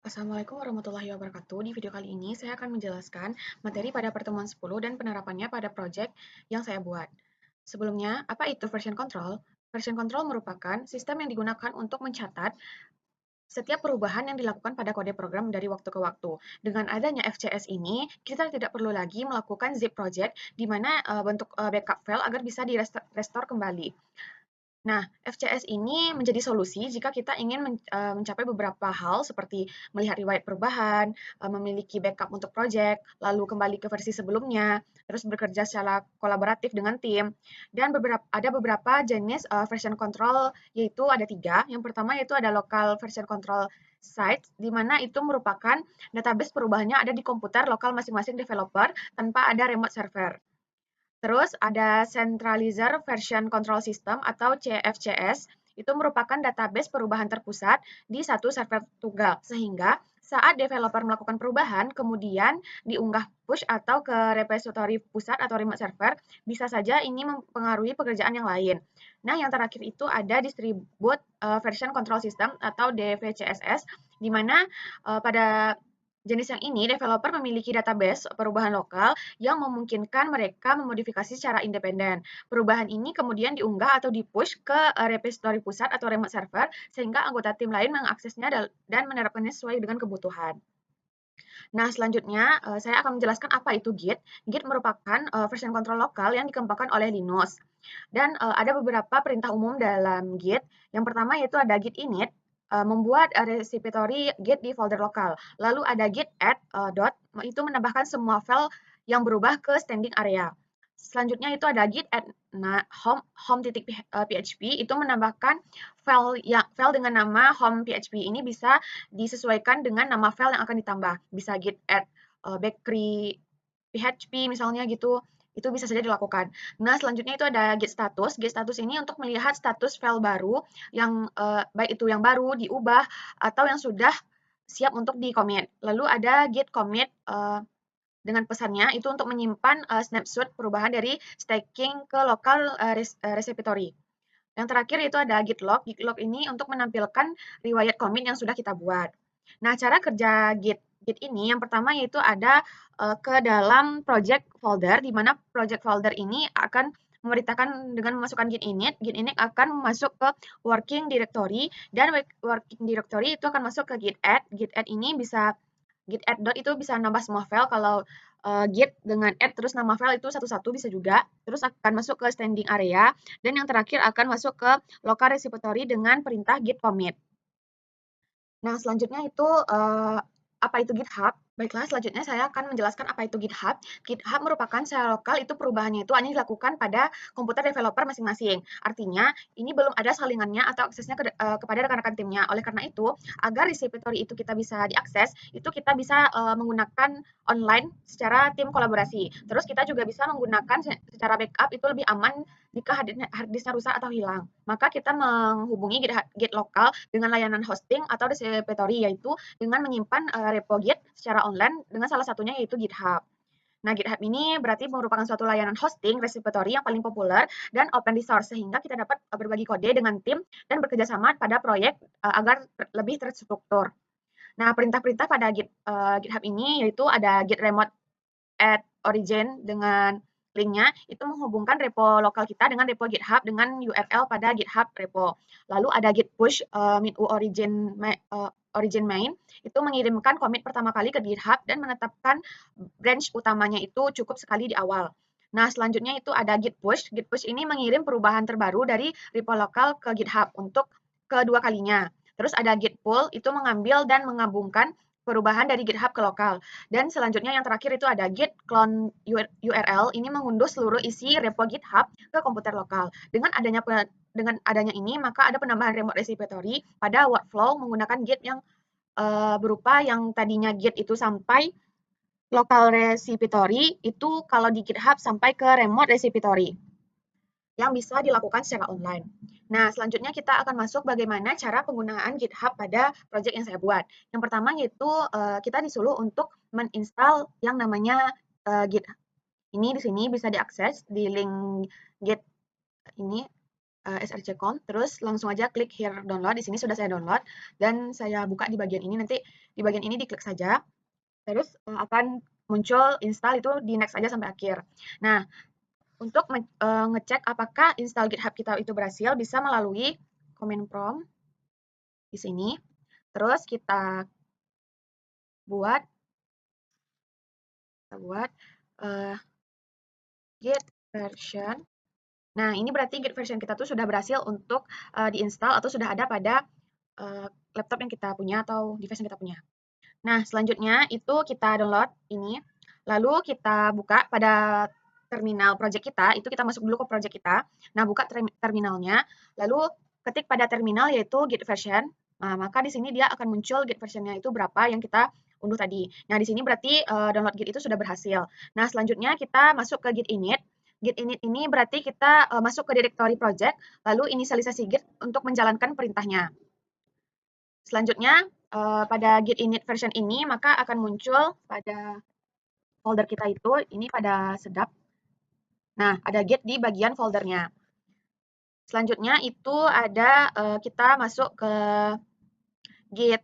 Assalamualaikum warahmatullahi wabarakatuh. Di video kali ini saya akan menjelaskan materi pada pertemuan 10 dan penerapannya pada proyek yang saya buat. Sebelumnya, apa itu version control? Version control merupakan sistem yang digunakan untuk mencatat setiap perubahan yang dilakukan pada kode program dari waktu ke waktu. Dengan adanya FCS ini, kita tidak perlu lagi melakukan zip project di mana bentuk backup file agar bisa di-restore kembali. Nah, FCS ini menjadi solusi jika kita ingin mencapai beberapa hal seperti melihat riwayat perubahan, memiliki backup untuk proyek, lalu kembali ke versi sebelumnya, terus bekerja secara kolaboratif dengan tim, dan ada beberapa jenis version control, yaitu ada tiga. Yang pertama yaitu ada local version control site, di mana itu merupakan database perubahannya ada di komputer lokal masing-masing developer tanpa ada remote server. Terus ada Centralizer Version Control System atau CVCS, itu merupakan database perubahan terpusat di satu server tunggal, sehingga saat developer melakukan perubahan, kemudian diunggah push atau ke repository pusat atau remote server, bisa saja ini mempengaruhi pekerjaan yang lain. Nah, yang terakhir itu ada Distribute Version Control System atau DVCSS, di mana pada jenis yang ini, developer memiliki database perubahan lokal yang memungkinkan mereka memodifikasi secara independen. Perubahan ini kemudian diunggah atau di-push ke repository pusat atau remote server sehingga anggota tim lain mengaksesnya dan menerapkannya sesuai dengan kebutuhan. Nah, selanjutnya saya akan menjelaskan apa itu Git. Git merupakan version control lokal yang dikembangkan oleh Linux. Dan ada beberapa perintah umum dalam Git. Yang pertama yaitu ada git init, membuat repository Git di folder lokal. Lalu ada git add dot, itu menambahkan semua file yang berubah ke standing area. Selanjutnya itu ada git add home.php, itu menambahkan file dengan nama home.php ini bisa disesuaikan dengan nama file yang akan ditambah. Bisa git add bakery PHP misalnya gitu, itu bisa saja dilakukan. Nah, selanjutnya itu ada git status. Git status ini untuk melihat status file baru yang baik itu yang baru, diubah, atau yang sudah siap untuk di-commit. Lalu ada git commit dengan pesannya itu untuk menyimpan snapshot perubahan dari staging ke lokal repository. Yang terakhir itu ada git log. Git log ini untuk menampilkan riwayat commit yang sudah kita buat. Nah, cara kerja Git ini yang pertama yaitu ada ke dalam project folder, di mana project folder ini akan memberitakan dengan memasukkan git init akan masuk ke working directory, dan working directory itu akan masuk ke git add. Git add ini bisa git add dot itu bisa nambah semua file, kalau git dengan add terus nama file itu satu-satu bisa juga. Terus akan masuk ke standing area, dan yang terakhir akan masuk ke local repository dengan perintah git commit. Nah, selanjutnya itu apa itu GitHub? Baiklah, selanjutnya saya akan menjelaskan apa itu GitHub. GitHub merupakan secara lokal itu perubahannya itu hanya dilakukan pada komputer developer masing-masing. Artinya, ini belum ada salingannya atau aksesnya kepada rekan-rekan timnya. Oleh karena itu, agar repository itu kita bisa diakses, itu kita bisa menggunakan online secara tim kolaborasi. Terus kita juga bisa menggunakan secara backup itu lebih aman jika hard disknya rusak atau hilang. Maka kita menghubungi Git lokal dengan layanan hosting atau repository, yaitu dengan menyimpan repo Git secara online dengan salah satunya yaitu GitHub. Nah, GitHub ini berarti merupakan suatu layanan hosting repository yang paling populer dan open resource, sehingga kita dapat berbagi kode dengan tim dan bekerjasama pada proyek agar lebih terstruktur. Nah, perintah-perintah pada GitHub ini yaitu ada git remote at origin dengan linknya itu menghubungkan repo lokal kita dengan repo GitHub dengan URL pada GitHub repo. Lalu ada git push origin main itu mengirimkan commit pertama kali ke GitHub dan menetapkan branch utamanya itu cukup sekali di awal. Nah, selanjutnya itu ada git push. Git push ini mengirim perubahan terbaru dari repo lokal ke GitHub untuk kedua kalinya. Terus ada git pull, itu mengambil dan menggabungkan perubahan dari GitHub ke lokal. Dan selanjutnya yang terakhir itu ada git clone URL, ini mengunduh seluruh isi repo GitHub ke komputer lokal. Dengan adanya ini, maka ada penambahan remote repository pada workflow menggunakan Git yang berupa yang tadinya Git itu sampai local repository, itu kalau di GitHub sampai ke remote repository yang bisa dilakukan secara online. Nah, selanjutnya kita akan masuk bagaimana cara penggunaan GitHub pada project yang saya buat. Yang pertama yaitu kita disuruh untuk menginstal yang namanya Git. Ini di sini bisa diakses di link Git ini. src-conf, terus langsung aja klik here download. Di sini sudah saya download dan saya buka di bagian ini. Nanti di bagian ini diklik saja, terus akan muncul install, itu di next aja sampai akhir. Nah, untuk ngecek apakah install GitHub kita itu berhasil, bisa melalui command prompt di sini. Terus kita buat git version. Nah, ini berarti git version kita tuh sudah berhasil untuk diinstal atau sudah ada pada laptop yang kita punya atau device yang kita punya. Nah, selanjutnya itu kita download ini, lalu kita buka pada terminal project kita, itu kita masuk dulu ke project kita. Nah, buka terminalnya, lalu ketik pada terminal yaitu git version. Nah, maka di sini dia akan muncul git versionnya itu berapa yang kita unduh tadi. Nah, di sini berarti download git itu sudah berhasil. Nah, selanjutnya kita masuk ke git init. Git init ini berarti kita masuk ke directory project, lalu inisialisasi git untuk menjalankan perintahnya. Selanjutnya, pada git init version ini, maka akan muncul pada folder kita itu, ini pada sedap. Nah, ada git di bagian foldernya. Selanjutnya itu ada kita masuk ke git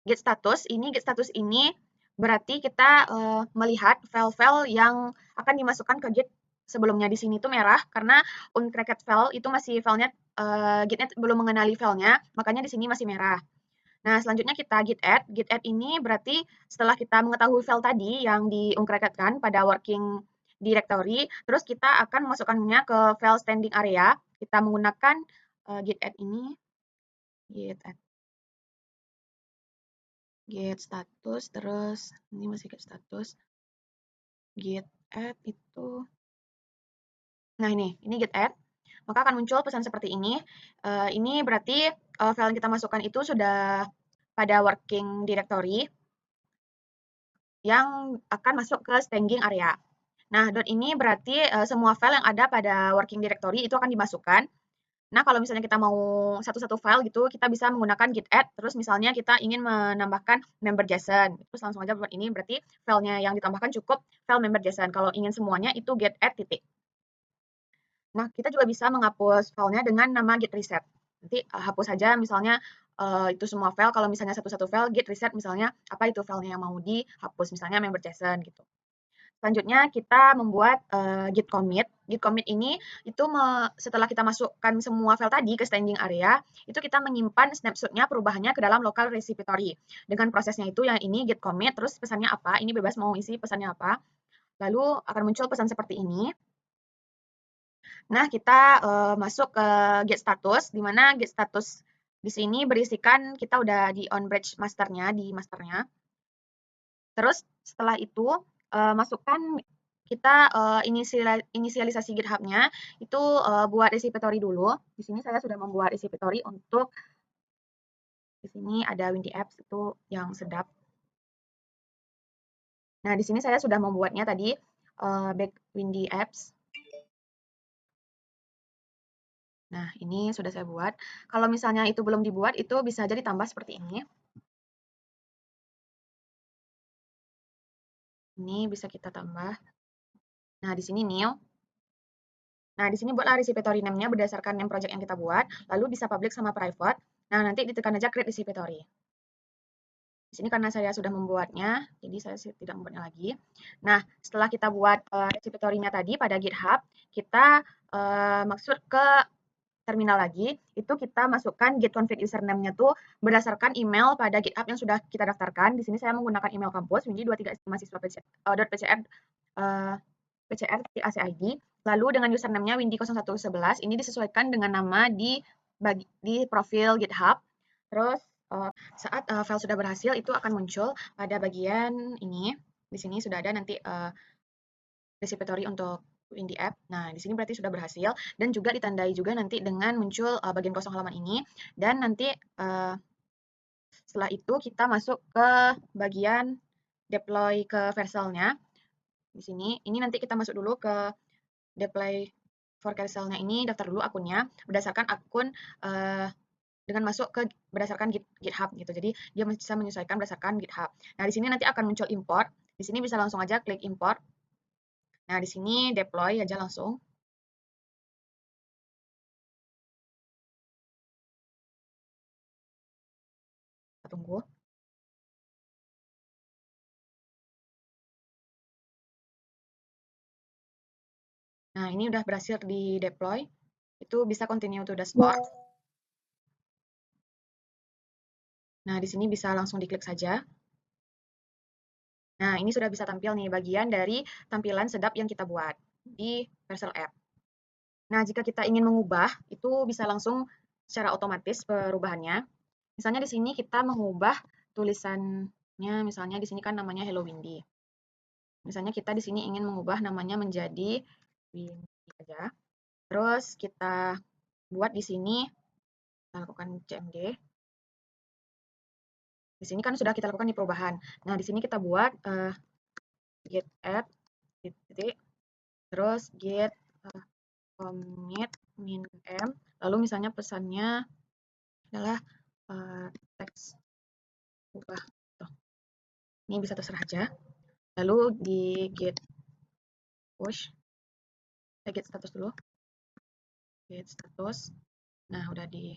status. Ini git status ini berarti kita melihat file-file yang akan dimasukkan ke git sebelumnya. Di sini tuh merah karena uncracked file itu masih filenya gitnya belum mengenali filenya, makanya di sini masih merah. Nah, selanjutnya kita git add. Git add ini berarti setelah kita mengetahui file tadi yang diungkraketkan pada working directory, terus kita akan memasukkannya ke file standing area. Kita menggunakan git add ini, git add, git status, terus ini masih git status, git add itu. Nah, ini git add. Maka akan muncul pesan seperti ini. Ini berarti file yang kita masukkan itu sudah pada working directory yang akan masuk ke staging area. Nah, dot ini berarti semua file yang ada pada working directory itu akan dimasukkan. Nah, kalau misalnya kita mau satu-satu file gitu, kita bisa menggunakan git add, terus misalnya kita ingin menambahkan member JSON, terus langsung aja buat ini, berarti filenya yang ditambahkan cukup file member JSON. Kalau ingin semuanya itu git add titik. Nah, kita juga bisa menghapus filenya dengan nama git reset. Nanti hapus saja misalnya itu semua file, kalau misalnya satu-satu file git reset misalnya apa itu filenya yang mau dihapus, misalnya member JSON gitu. Selanjutnya kita membuat git commit. Git commit ini itu setelah kita masukkan semua file tadi ke staging area, itu kita menyimpan snapshot-nya perubahannya ke dalam local repository. Dengan prosesnya itu yang ini git commit, terus pesannya apa, ini bebas mau isi pesannya apa. Lalu akan muncul pesan seperti ini. Nah, kita masuk ke get status, di mana get status di sini berisikan kita udah di on branch masternya, di masternya. Terus setelah itu masukkan kita inisialisasi GitHub-nya itu buat repository dulu. Di sini saya sudah membuat repository untuk di sini ada Windy Apps itu yang sedap. Nah, di sini saya sudah membuatnya tadi back Windy Apps. Nah, ini sudah saya buat. Kalau misalnya itu belum dibuat, itu bisa jadi ditambah seperti ini. Ini bisa kita tambah. Nah, di sini new. Nah, di sini buatlah repository name-nya berdasarkan name project yang kita buat, lalu bisa public sama private. Nah, nanti ditekan aja create repository. Di sini karena saya sudah membuatnya, jadi saya tidak membuatnya lagi. Nah, setelah kita buat repository-nya tadi pada GitHub, kita maksud ke terminal lagi, itu kita masukkan git config username-nya tuh berdasarkan email pada GitHub yang sudah kita daftarkan. Di sini saya menggunakan email kampus, windy23 mahasiswa .pcr PCR.acid, lalu dengan username-nya windy0111, ini disesuaikan dengan nama di profil GitHub. Terus saat file sudah berhasil, itu akan muncul pada bagian ini. Di sini sudah ada nanti repository untuk Windy App. Nah, di sini berarti sudah berhasil dan juga ditandai juga nanti dengan muncul bagian kosong halaman ini. Dan nanti setelah itu kita masuk ke bagian deploy ke Vercel-nya. Di sini, ini nanti kita masuk dulu ke deploy for Vercel-nya ini, daftar dulu akunnya berdasarkan akun dengan masuk ke berdasarkan GitHub gitu. Jadi dia bisa menyesuaikan berdasarkan GitHub. Nah, di sini nanti akan muncul import. Di sini bisa langsung aja klik import. Nah, di sini deploy aja langsung. tunggu. Nah, ini udah berhasil di deploy. Itu bisa continue to dashboard. Nah, di sini bisa langsung diklik saja. Nah, ini sudah bisa tampil nih bagian dari tampilan sedap yang kita buat di Vercel App. Nah, jika kita ingin mengubah, itu bisa langsung secara otomatis perubahannya. Misalnya di sini kita mengubah tulisannya, misalnya di sini kan namanya Hello Windy. Misalnya kita di sini ingin mengubah namanya menjadi Windy aja. Terus kita buat di sini, kita lakukan CMD. Di sini kan sudah kita lakukan di perubahan. Nah, di sini kita buat git add titik, terus git commit min m, lalu misalnya pesannya adalah teks ubah. Tuh. Ini bisa terserah aja. Lalu di git push, git status dulu. Git status. Nah, udah di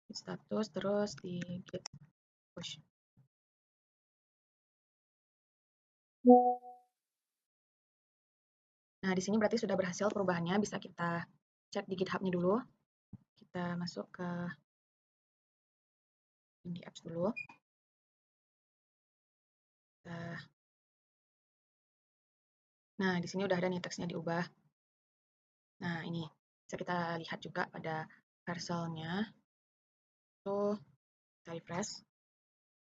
git status, terus di git push. Nah, di sini berarti sudah berhasil perubahannya. Bisa kita cek di GitHub-nya dulu. Kita masuk ke Indie Apps dulu. Nah, di sini udah ada nih teksnya diubah. Nah, ini bisa kita lihat juga pada Vercel-nya. Tuh, kita refresh.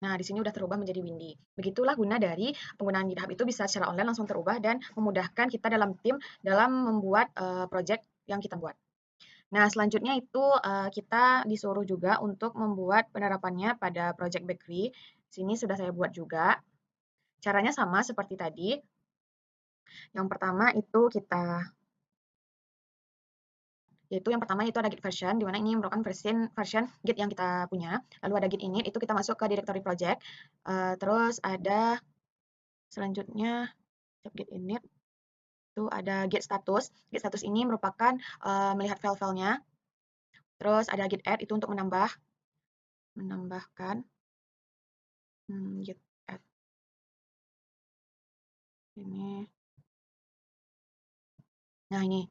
Nah, di sini udah terubah menjadi Windy. Begitulah guna dari penggunaan GitHub itu bisa secara online langsung terubah dan memudahkan kita dalam tim dalam membuat project yang kita buat. Nah, selanjutnya itu kita disuruh juga untuk membuat penerapannya pada project bakery. Sini sudah saya buat juga. Caranya sama seperti tadi. Yang pertama itu kita yaitu yang pertama itu ada git version, di mana ini merupakan version git yang kita punya. Lalu ada git init, itu kita masuk ke directory project. Terus ada selanjutnya git init, itu ada git status. Git status ini merupakan melihat file-filenya. Terus ada git add, itu untuk menambahkan git add. Ini. Nah, ini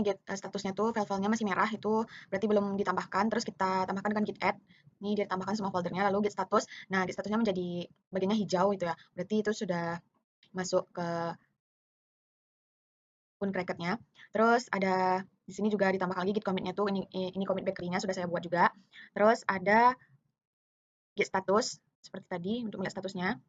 git statusnya tuh file-filenya masih merah, itu berarti belum ditambahkan. Terus kita tambahkan dengan git add. Ini ditambahkan semua foldernya, lalu git status. Nah, git statusnya menjadi bagiannya hijau gitu ya. Berarti itu sudah masuk ke pun bracket-nya. Terus ada di sini juga ditambahkan lagi git commit-nya tuh, ini commit bakery-nya sudah saya buat juga. Terus ada git status seperti tadi untuk melihat statusnya.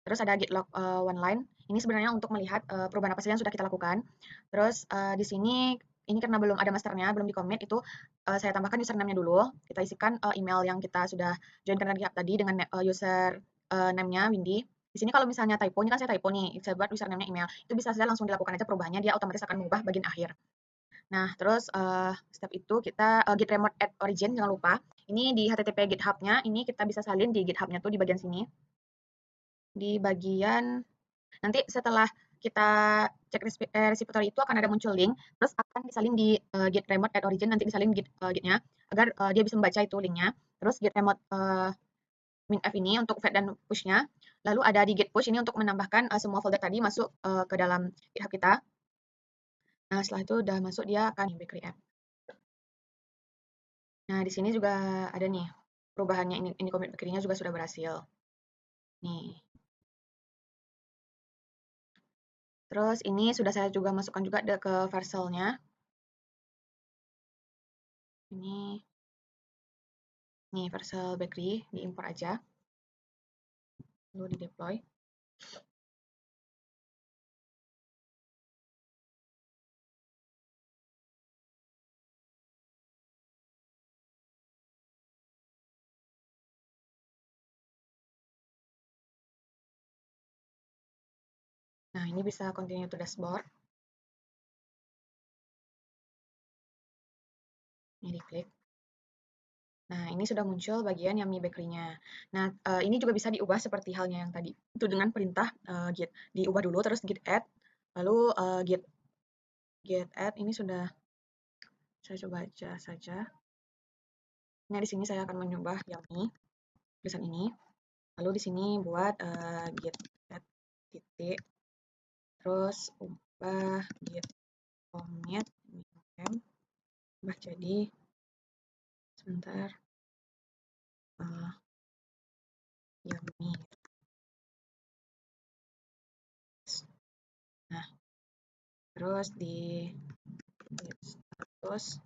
Terus ada git log one line. Ini sebenarnya untuk melihat perubahan apa saja yang sudah kita lakukan. Terus di sini ini karena belum ada masternya, belum di-commit, itu saya tambahkan username-nya dulu. Kita isikan email yang kita sudah join karena GitHub tadi dengan user name-nya Windy. Di sini kalau misalnya typo, ini kan saya typo nih, saya buat username-nya email. Itu bisa saja langsung dilakukan aja perubahannya, dia otomatis akan mengubah bagian akhir. Nah, terus step itu kita git remote add origin, jangan lupa. Ini di http GitHub-nya, ini kita bisa salin di GitHub-nya tuh di bagian sini. Di bagian nanti setelah kita cek repository itu akan ada muncul link, terus akan disalin di git remote add origin, nanti disalin gitnya agar dia bisa membaca itu linknya. Terus git remote min f ini untuk fetch dan push-nya. Lalu ada di git push ini untuk menambahkan semua folder tadi masuk ke dalam GitHub kita. Nah, setelah itu udah masuk, dia akan bakery app. Nah, di sini juga ada nih perubahannya, ini commit bakery-nya juga sudah berhasil. Nih. Terus ini sudah saya juga masukkan juga ke Vercel-nya. Ini nih Vercel bakery, diimport aja. Lalu di deploy. Nah, ini bisa continue to dashboard. Ini diklik. Nah, ini sudah muncul bagian Yummy Bakery-nya. Nah, ini juga bisa diubah seperti halnya yang tadi. Itu dengan perintah git. Diubah dulu, terus git add. Lalu git add ini sudah saya coba aja saja. Nah, di sini saya akan mengubah Yummy tulisan ini. Lalu di sini buat git add titik, terus ubah git commit ubah jadi sebentar yummy. Nah, terus di git status,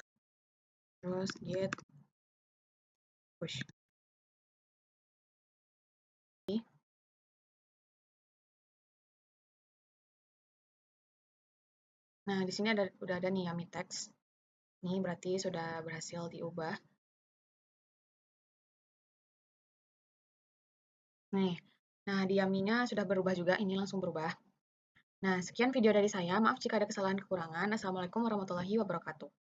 terus git push. Nah, di sini udah ada nih yummy text. Ini berarti sudah berhasil diubah. Nih, nah di yummy-nya sudah berubah juga, ini langsung berubah. Nah, sekian video dari saya. Maaf jika ada kesalahan kekurangan. Assalamualaikum warahmatullahi wabarakatuh.